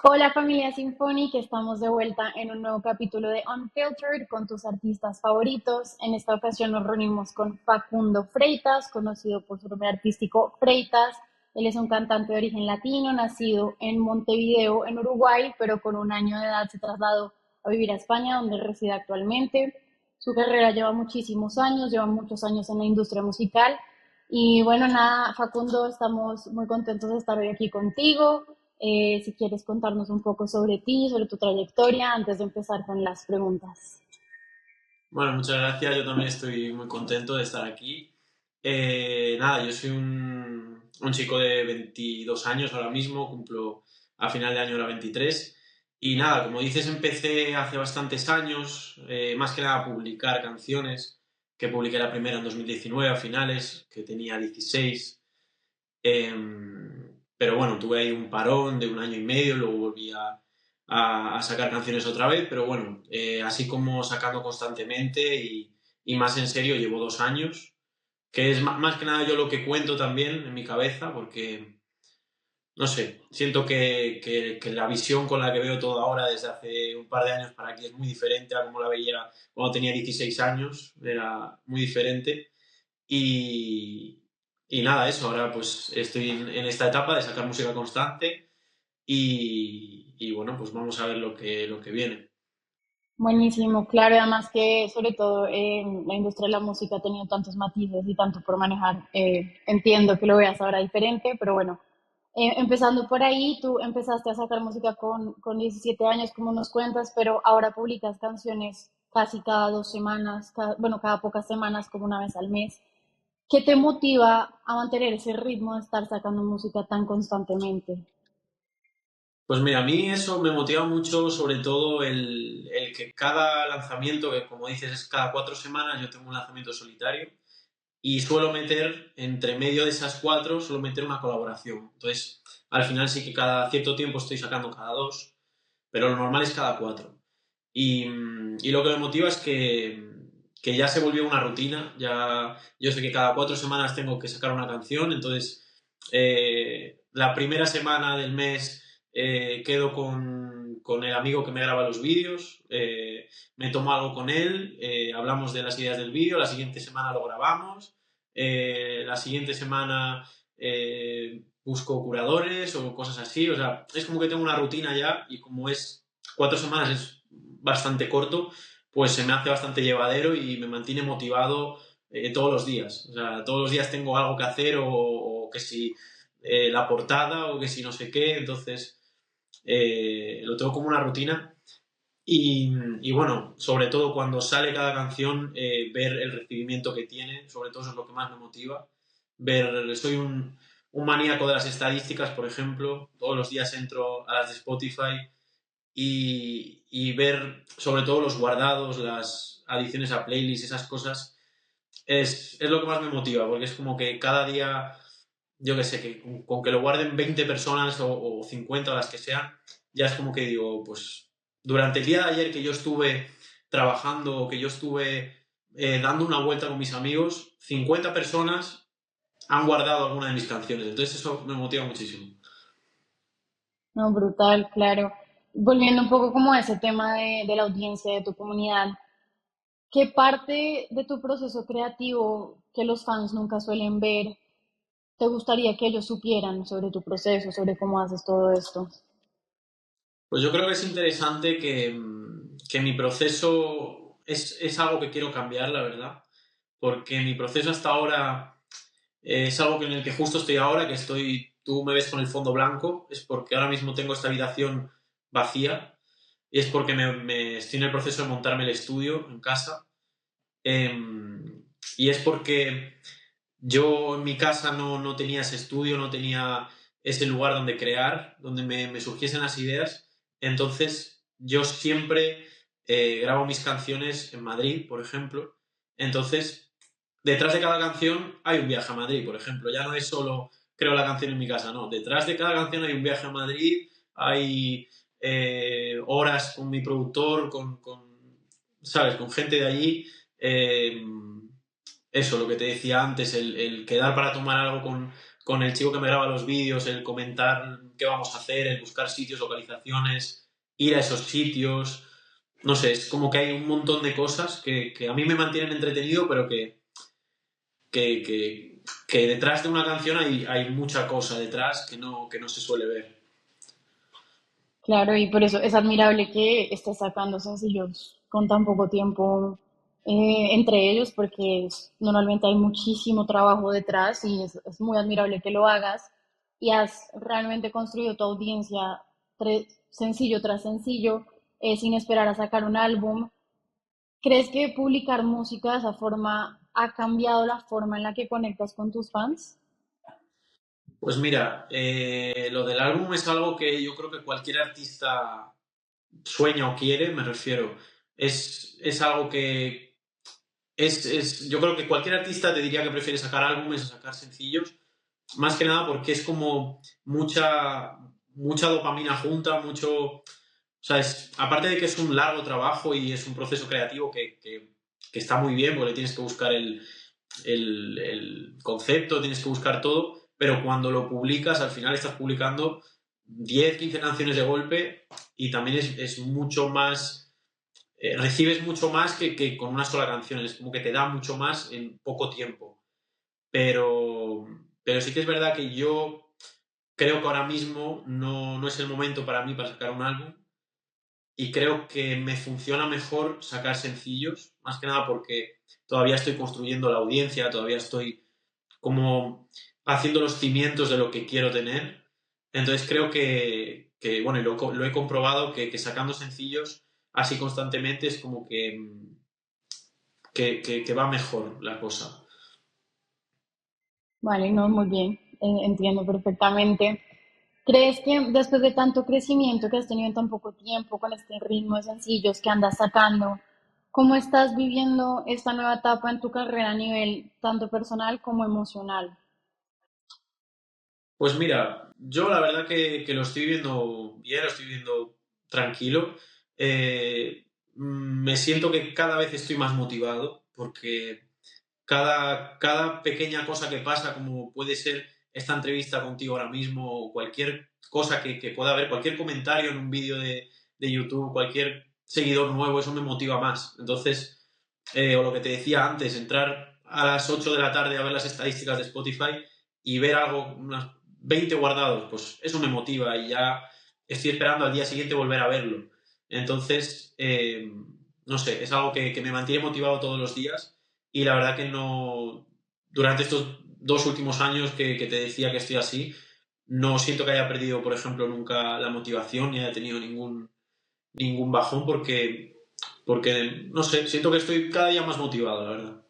Hola familia Symphonic, estamos de vuelta en un nuevo capítulo de Unfiltered con tus artistas favoritos. En esta ocasión nos reunimos con Facundo Freitas, conocido por su nombre artístico Freitas. Él es un cantante de origen latino, nacido en Montevideo, en Uruguay, pero con un año de edad se trasladó a vivir a España, donde reside actualmente. Su carrera lleva muchísimos años, lleva muchos años en la industria musical. Y bueno, nada, Facundo, estamos muy contentos de estar hoy aquí contigo. Si quieres contarnos un poco sobre ti, sobre tu trayectoria, antes de empezar con las preguntas. Bueno, muchas gracias. Yo también estoy muy contento de estar aquí. Nada, yo soy un chico de 22 años ahora mismo, cumplo a final de año ahora 23. Y nada, como dices, empecé hace bastantes años, más que nada a publicar canciones, que publiqué la primera en 2019 a finales, que tenía 16. Pero bueno, tuve ahí un parón de un año y medio, luego volví a sacar canciones otra vez, pero bueno, así como sacando constantemente y más en serio, llevo 2 años, que es más que nada yo lo que cuento también en mi cabeza, porque, no sé, siento que la visión con la que veo todo ahora desde hace un par de años para aquí es muy diferente a como la veía cuando tenía 16 años, era muy diferente. Y, y nada, eso, ahora pues estoy en esta etapa de sacar música constante y bueno, pues vamos a ver lo que viene. Buenísimo, claro, además que sobre todo la industria de la música ha tenido tantos matices y tanto por manejar. Entiendo que lo veas ahora diferente, pero bueno, empezando por ahí, tú empezaste a sacar música con 17 años, como nos cuentas, pero ahora publicas canciones casi cada 2 semanas, bueno, cada pocas semanas, como una vez al mes. ¿Qué te motiva a mantener ese ritmo de estar sacando música tan constantemente? Pues mira, a mí eso me motiva mucho, sobre todo el que cada lanzamiento, que como dices es cada 4 semanas, yo tengo un lanzamiento solitario y suelo meter, entre medio de esas cuatro, suelo meter una colaboración. Entonces, al final sí que cada cierto tiempo estoy sacando cada dos, pero lo normal es cada cuatro. Y lo que me motiva es que ya se volvió una rutina, ya yo sé que cada 4 semanas tengo que sacar una canción, entonces la primera semana del mes quedo con el amigo que me graba los vídeos, me tomo algo con él, hablamos de las ideas del vídeo, la siguiente semana lo grabamos, la siguiente semana busco curadores o cosas así, o sea, es como que tengo una rutina ya y como es 4 semanas es bastante corto, pues se me hace bastante llevadero y me mantiene motivado todos los días. O sea, todos los días tengo algo que hacer o que si la portada o que si no sé qué, entonces lo tengo como una rutina y bueno, sobre todo cuando sale cada canción, ver el recibimiento que tiene, sobre todo eso es lo que más me motiva. Soy un maníaco de las estadísticas, por ejemplo, todos los días entro a las de Spotify y ver sobre todo los guardados, las adiciones a playlists, esas cosas, es lo que más me motiva, porque es como que cada día, yo que sé, que con que lo guarden 20 personas o 50 o las que sean, ya es como que digo, pues durante el día de ayer que yo estuve trabajando o que yo estuve dando una vuelta con mis amigos, 50 personas han guardado alguna de mis canciones, entonces eso me motiva muchísimo. No, brutal, claro. Volviendo un poco como a ese tema de la audiencia, de tu comunidad, ¿qué parte de tu proceso creativo que los fans nunca suelen ver te gustaría que ellos supieran sobre tu proceso, sobre cómo haces todo esto? Pues yo creo que es interesante que mi proceso es algo que quiero cambiar, la verdad, porque mi proceso hasta ahora es algo en el que justo estoy ahora, tú me ves con el fondo blanco, es porque ahora mismo tengo esta habitación vacía y es porque estoy en el proceso de montarme el estudio en casa. Y es porque yo en mi casa no tenía ese estudio, no tenía ese lugar donde crear, donde me surgiesen las ideas. Entonces, yo siempre grabo mis canciones en Madrid, por ejemplo. Entonces, detrás de cada canción hay un viaje a Madrid, por ejemplo. Ya no es solo creo la canción en mi casa, no. Detrás de cada canción hay un viaje a Madrid, hay horas con mi productor, ¿sabes? Con gente de allí. Eso, lo que te decía antes, el quedar para tomar algo con el chico que me graba los vídeos, el comentar qué vamos a hacer, el buscar sitios, localizaciones, ir a esos sitios. No sé, es como que hay un montón de cosas que a mí me mantienen entretenido, pero que, que, que detrás de una canción hay mucha cosa detrás que no se suele ver. Claro, y por eso es admirable que estés sacando sencillos con tan poco tiempo entre ellos, porque normalmente hay muchísimo trabajo detrás y es muy admirable que lo hagas y has realmente construido tu audiencia sencillo tras sencillo, sin esperar a sacar un álbum. ¿Crees que publicar música de esa forma ha cambiado la forma en la que conectas con tus fans? Pues mira, lo del álbum es algo que yo creo que cualquier artista sueña o quiere, me refiero. Es algo que yo creo que cualquier artista te diría que prefiere sacar álbumes a sacar sencillos, más que nada porque es como mucha dopamina junta, o sea, aparte de que es un largo trabajo y es un proceso creativo que está muy bien, porque tienes que buscar el concepto, tienes que buscar todo, pero cuando lo publicas, al final estás publicando 10 15 canciones de golpe y también es mucho más, recibes mucho más que con una sola canción, es como que te da mucho más en poco tiempo. Pero, pero sí que es verdad que yo creo que ahora mismo no es el momento para mí para sacar un álbum y creo que me funciona mejor sacar sencillos, más que nada porque todavía estoy construyendo la audiencia, todavía estoy como haciendo los cimientos de lo que quiero tener. Entonces creo bueno, y lo he comprobado, que sacando sencillos así constantemente es como que va mejor la cosa. Vale, no, muy bien, entiendo perfectamente. ¿Crees que después de tanto crecimiento que has tenido en tan poco tiempo, con este ritmo de sencillos que andas sacando, cómo estás viviendo esta nueva etapa en tu carrera a nivel tanto personal como emocional? Pues mira, yo la verdad que lo estoy viendo bien, lo estoy viendo tranquilo. Me siento que cada vez estoy más motivado porque cada pequeña cosa que pasa, como puede ser esta entrevista contigo ahora mismo, o cualquier cosa que pueda haber, cualquier comentario en un vídeo de YouTube, cualquier seguidor nuevo, eso me motiva más. Entonces, o lo que te decía antes, entrar a las 8 de la tarde a ver las estadísticas de Spotify y ver algo, unas 20 guardados, pues eso me motiva y ya estoy esperando al día siguiente volver a verlo. Entonces, no sé, es algo que me mantiene motivado todos los días y la verdad que no, durante estos 2 últimos años que te decía que estoy así, no siento que haya perdido, por ejemplo, nunca la motivación ni haya tenido ningún bajón porque, no sé, siento que estoy cada día más motivado, la verdad.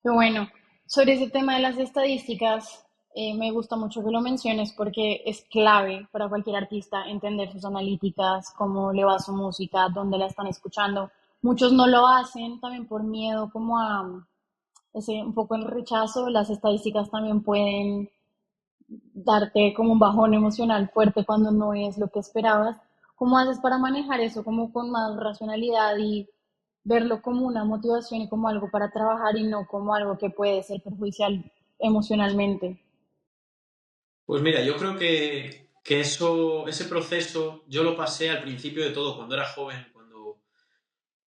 Pero bueno, sobre ese tema de las estadísticas, me gusta mucho que lo menciones porque es clave para cualquier artista entender sus analíticas, cómo le va su música, dónde la están escuchando. Muchos no lo hacen también por miedo como a ese un poco el rechazo. Las estadísticas también pueden darte como un bajón emocional fuerte cuando no es lo que esperabas. ¿Cómo haces para manejar eso como con más racionalidad y verlo como una motivación y como algo para trabajar y no como algo que puede ser perjudicial emocionalmente? Pues mira, yo creo que ese proceso yo lo pasé al principio de todo, cuando era joven,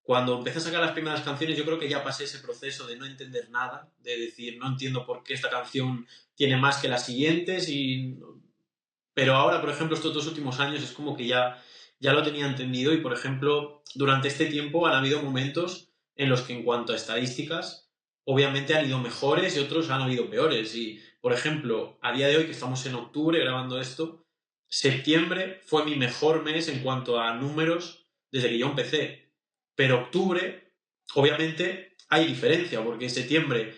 cuando empecé a sacar las primeras canciones, yo creo que ya pasé ese proceso de no entender nada, de decir, no entiendo por qué esta canción tiene más que las siguientes, pero ahora, por ejemplo, estos 2 últimos años es como que ya lo tenía entendido y, por ejemplo, durante este tiempo han habido momentos en los que en cuanto a estadísticas, obviamente han ido mejores y otros han habido peores. Y, por ejemplo, a día de hoy, que estamos en octubre grabando esto, septiembre fue mi mejor mes en cuanto a números desde que yo empecé. Pero octubre, obviamente, hay diferencia, porque en septiembre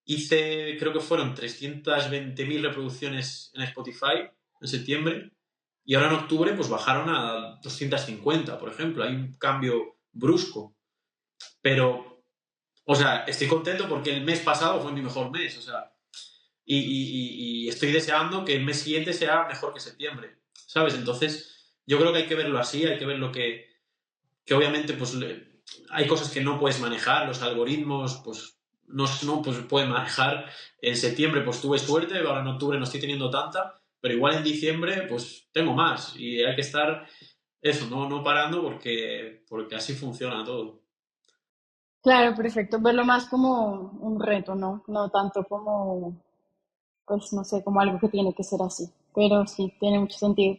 hice, creo que fueron 320.000 reproducciones en Spotify en septiembre y ahora en octubre pues bajaron a 250, por ejemplo. Hay un cambio brusco. Pero, o sea, estoy contento porque el mes pasado fue mi mejor mes, o sea, y estoy deseando que el mes siguiente sea mejor que septiembre, ¿sabes? Entonces, yo creo que hay que verlo así, hay que ver que obviamente pues hay cosas que no puedes manejar, los algoritmos, pues no pues puede manejar. En septiembre pues tuve suerte, ahora en octubre no estoy teniendo tanta, pero igual en diciembre pues tengo más y hay que estar eso, no parando porque así funciona todo. Claro, perfecto. Verlo más como un reto, ¿no? No tanto como, pues no sé, como algo que tiene que ser así. Pero sí, tiene mucho sentido.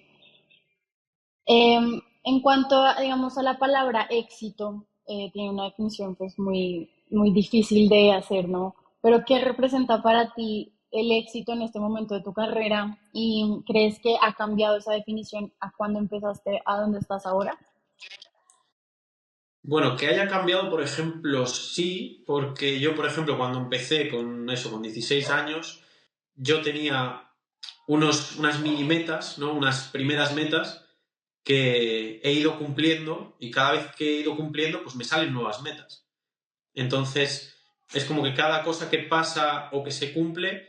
En cuanto a, digamos, a la palabra éxito, tiene una definición pues muy difícil de hacer, ¿no? Pero ¿qué representa para ti el éxito en este momento de tu carrera? ¿Y crees que ha cambiado esa definición a cuando empezaste a donde estás ahora? Bueno, que haya cambiado, por ejemplo, sí, porque yo, por ejemplo, cuando empecé con eso, con 16 años, yo tenía unas mini metas, ¿no? Unas primeras metas que he ido cumpliendo y cada vez que he ido cumpliendo, pues me salen nuevas metas. Entonces, es como que cada cosa que pasa o que se cumple,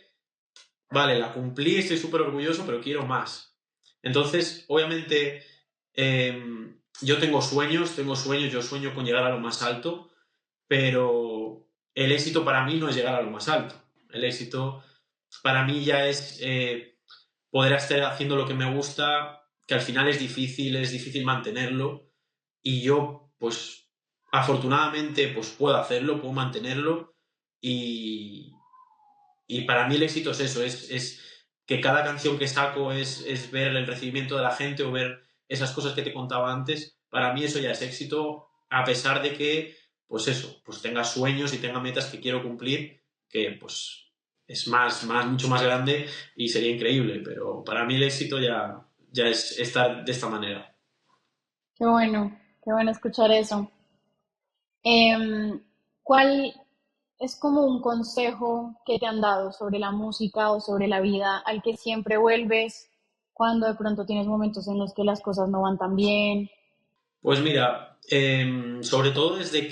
vale, la cumplí, estoy súper orgulloso, pero quiero más. Entonces, obviamente, yo tengo sueños, yo sueño con llegar a lo más alto, pero el éxito para mí no es llegar a lo más alto. El éxito para mí ya es poder estar haciendo lo que me gusta, que al final es difícil mantenerlo y yo, pues, afortunadamente, pues puedo hacerlo, puedo mantenerlo y, y para mí el éxito es eso, es que cada canción que saco es ver el recibimiento de la gente o ver esas cosas que te contaba antes. Para mí eso ya es éxito, a pesar de que, pues eso, pues tenga sueños y tenga metas que quiero cumplir, que pues es mucho más grande y sería increíble, pero para mí el éxito ya es estar de esta manera. Qué bueno escuchar eso. Em, ¿Cuál es como un consejo que te han dado sobre la música o sobre la vida al que siempre vuelves cuando de pronto tienes momentos en los que las cosas no van tan bien? Pues mira, sobre todo desde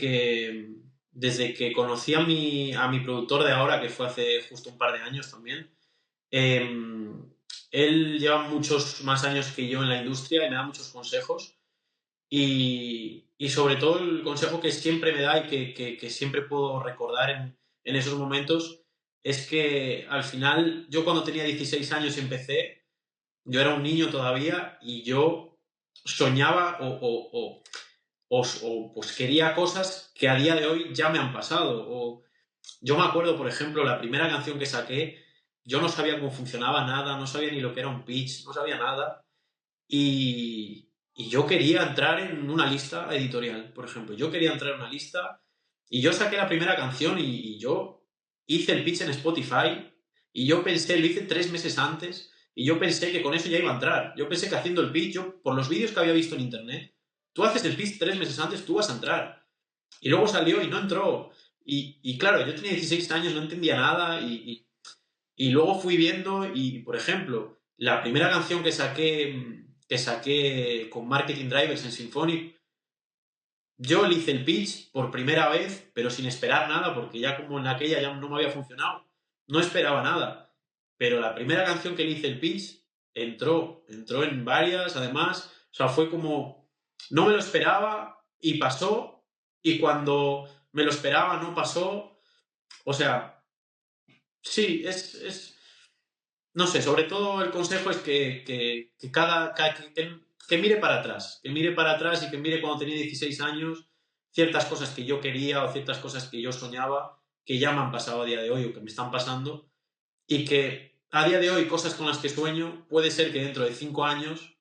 que conocí a mi productor de ahora, que fue hace justo un par de años también, él lleva muchos más años que yo en la industria y me da muchos consejos. Y sobre todo el consejo que siempre me da y que siempre puedo recordar en esos momentos es que al final, yo cuando tenía 16 años empecé, yo era un niño todavía y yo soñaba pues quería cosas que a día de hoy ya me han pasado. O, yo me acuerdo, por ejemplo, la primera canción que saqué, yo no sabía cómo funcionaba nada, no sabía ni lo que era un pitch, no sabía nada. Y yo quería entrar en una lista editorial, por ejemplo. Yo quería entrar en una lista y yo saqué la primera canción y yo hice el pitch en Spotify y yo pensé, lo hice 3 meses antes y yo pensé que con eso ya iba a entrar. Yo pensé que haciendo el pitch, yo, por los vídeos que había visto en internet, tú haces el pitch 3 meses antes, tú vas a entrar. Y luego salió y no entró. Y claro, yo tenía 16 años, no entendía nada y luego fui viendo y, por ejemplo, la primera canción que saqué con Marketing Drivers en Symphonic, yo le hice el pitch por primera vez, pero sin esperar nada, porque ya como en aquella ya no me había funcionado, no esperaba nada. Pero la primera canción que le hice el pitch entró en varias, además, o sea, fue como, no me lo esperaba y pasó, y cuando me lo esperaba no pasó, o sea, sí, no sé, sobre todo el consejo es que mire para atrás, que mire para atrás y que mire cuando tenía 16 años ciertas cosas que yo quería o ciertas cosas que yo soñaba que ya me han pasado a día de hoy o que me están pasando y que a día de hoy cosas con las que sueño puede ser que dentro de 5 años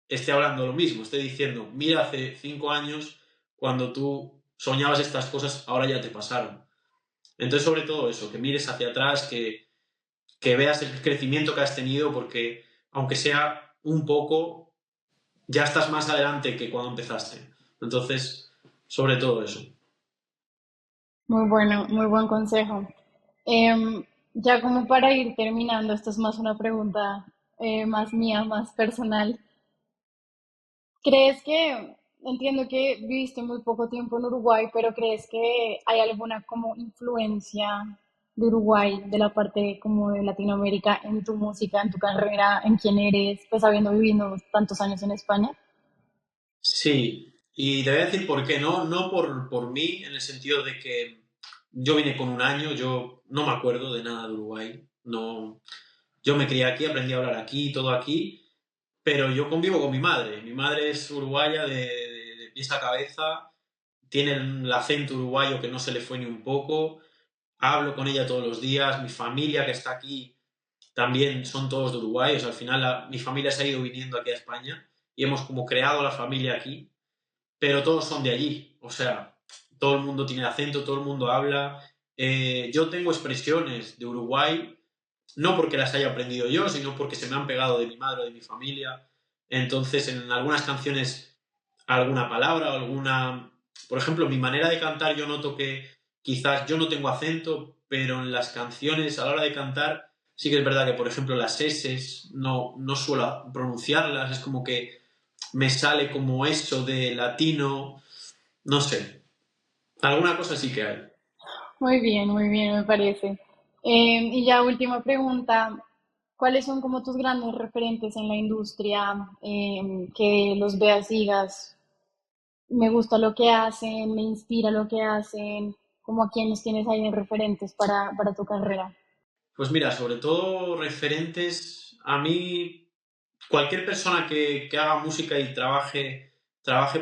esté hablando lo mismo, esté diciendo, mira, hace 5 años cuando tú soñabas estas cosas, ahora ya te pasaron. Entonces, sobre todo eso, que mires hacia atrás, que veas el crecimiento que has tenido, porque aunque sea un poco, ya estás más adelante que cuando empezaste. Entonces, sobre todo eso. Muy bueno, muy buen consejo. Ya como para ir terminando, esto es más una pregunta más mía, más personal. ¿Crees que, entiendo que viviste muy poco tiempo en Uruguay, pero crees que hay alguna como influencia de Uruguay, de la parte como de Latinoamérica en tu música, en tu carrera, en quién eres, pues habiendo vivido tantos años en España? Sí, y te voy a decir por qué, no por mí, en el sentido de que yo vine con un año, yo no me acuerdo de nada de Uruguay. No, yo me crié aquí, aprendí a hablar aquí, todo aquí, pero yo convivo con mi madre. Mi madre es uruguaya de pies a cabeza, tiene el acento uruguayo que no se le fue ni un poco, hablo con ella todos los días, mi familia que está aquí también son todos de Uruguay, o sea, al final mi familia se ha ido viniendo aquí a España y hemos como creado la familia aquí, pero todos son de allí, o sea, todo el mundo tiene acento, todo el mundo habla. Yo tengo expresiones de Uruguay, no porque las haya aprendido yo, sino porque se me han pegado de mi madre o de mi familia. Entonces, en algunas canciones, alguna palabra o alguna... Por ejemplo, mi manera de cantar, yo noto que quizás yo no tengo acento, pero en las canciones, a la hora de cantar, sí que es verdad que, por ejemplo, las S no suelo pronunciarlas, es como que me sale como eso de latino, no sé, alguna cosa sí que hay. Muy bien, me parece. Y ya última pregunta, ¿cuáles son como tus grandes referentes en la industria? Que los veas y digas, me gusta lo que hacen, me inspira lo que hacen, como a quienes tienes ahí de referentes para tu carrera. Pues mira, sobre todo referentes, a mí cualquier persona que haga música y trabaje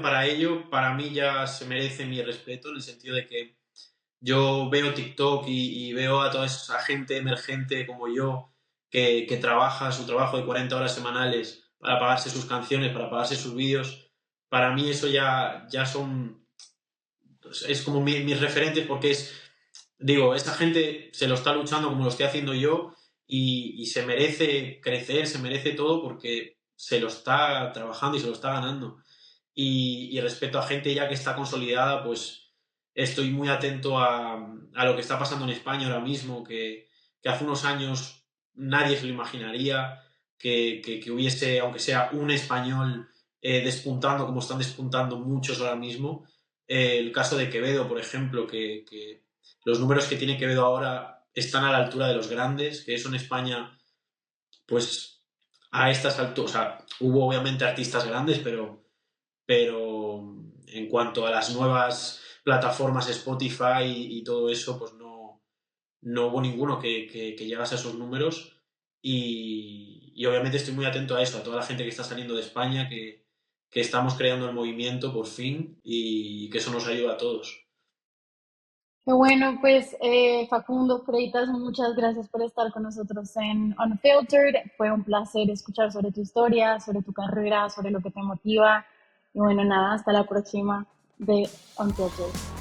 para ello, para mí ya se merece mi respeto, en el sentido de que yo veo TikTok y veo a toda esa gente emergente como yo que trabaja su trabajo de 40 horas semanales para pagarse sus canciones, para pagarse sus vídeos. Para mí eso ya son, pues, es como mis referentes porque digo, esta gente se lo está luchando como lo estoy haciendo yo y se merece crecer, se merece todo porque se lo está trabajando y se lo está ganando. Y respecto a gente ya que está consolidada, pues estoy muy atento a lo que está pasando en España ahora mismo, que hace unos años nadie se lo imaginaría, que hubiese, aunque sea un español, despuntando como están despuntando muchos ahora mismo. El caso de Quevedo, por ejemplo, que los números que tiene Quevedo ahora están a la altura de los grandes, que eso en España, pues a estas alturas, o sea, hubo obviamente artistas grandes, pero en cuanto a las nuevas plataformas Spotify y todo eso, pues no hubo ninguno que llegase a esos números y obviamente estoy muy atento a eso, a toda la gente que está saliendo de España, que estamos creando el movimiento por fin y que eso nos ayuda a todos. Qué bueno, pues Facundo Freitas, muchas gracias por estar con nosotros en Unfiltered. Fue un placer escuchar sobre tu historia, sobre tu carrera, sobre lo que te motiva. Y bueno, nada, hasta la próxima de Unfiltered.